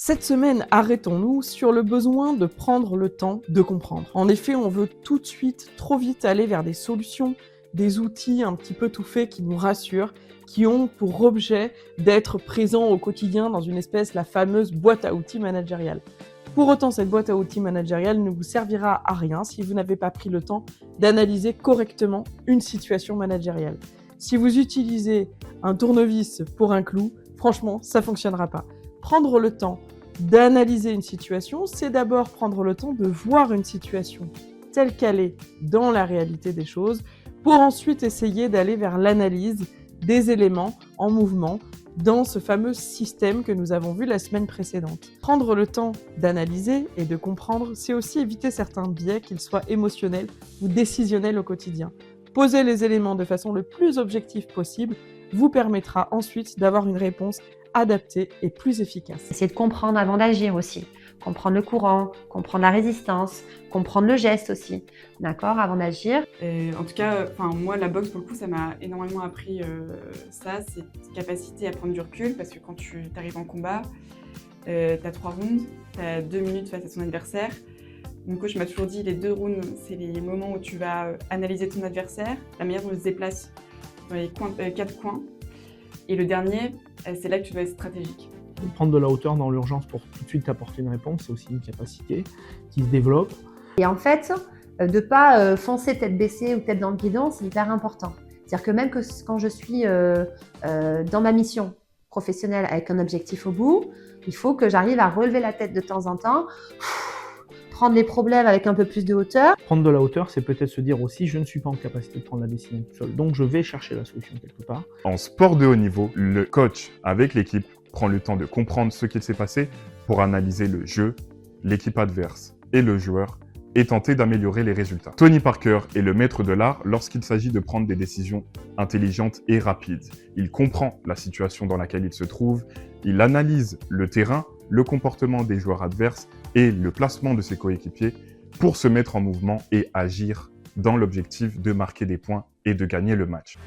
Cette semaine, arrêtons-nous sur le besoin de prendre le temps de comprendre. En effet, on veut tout de suite, trop vite aller vers des solutions, des outils un petit peu tout faits qui nous rassurent, qui ont pour objet d'être présents au quotidien dans une espèce, la fameuse boîte à outils managériale. Pour autant, cette boîte à outils managériale ne vous servira à rien si vous n'avez pas pris le temps d'analyser correctement une situation managériale. Si vous utilisez un tournevis pour un clou, franchement, ça ne fonctionnera pas. Prendre le temps d'analyser une situation, c'est d'abord prendre le temps de voir une situation telle qu'elle est dans la réalité des choses, pour ensuite essayer d'aller vers l'analyse des éléments en mouvement dans ce fameux système que nous avons vu la semaine précédente. Prendre le temps d'analyser et de comprendre, c'est aussi éviter certains biais, qu'ils soient émotionnels ou décisionnels au quotidien. Poser les éléments de façon le plus objective possible vous permettra ensuite d'avoir une réponse adaptée et plus efficace. Essayer de comprendre avant d'agir aussi. Comprendre le courant, comprendre la résistance, comprendre le geste aussi, d'accord, avant d'agir. En tout cas, moi, la boxe, pour le coup, ça m'a énormément appris ça, cette capacité à prendre du recul, parce que quand tu arrives en combat, tu as 3 rounds, tu as 2 minutes face à ton adversaire. Mon coach m'a toujours dit, les 2 rounds, c'est les moments où tu vas analyser ton adversaire, la manière dont il se déplace dans les 4 coins. Et le dernier, c'est là que tu dois être stratégique. Prendre de la hauteur dans l'urgence pour tout de suite apporter une réponse, c'est aussi une capacité qui se développe. Et en fait, de ne pas foncer tête baissée ou tête dans le guidon, c'est hyper important. C'est-à-dire que même quand je suis dans ma mission professionnelle avec un objectif au bout, il faut que j'arrive à relever la tête de temps en temps, prendre les problèmes avec un peu plus de hauteur. Prendre de la hauteur, c'est peut-être se dire aussi, je ne suis pas en capacité de prendre la décision tout seul, donc je vais chercher la solution quelque part. En sport de haut niveau, le coach avec l'équipe prend le temps de comprendre ce qu'il s'est passé pour analyser le jeu, l'équipe adverse et le joueur et tenter d'améliorer les résultats. Tony Parker est le maître de l'art lorsqu'il s'agit de prendre des décisions intelligentes et rapides. Il comprend la situation dans laquelle il se trouve, il analyse le terrain, le comportement des joueurs adverses et le placement de ses coéquipiers pour se mettre en mouvement et agir dans l'objectif de marquer des points et de gagner le match.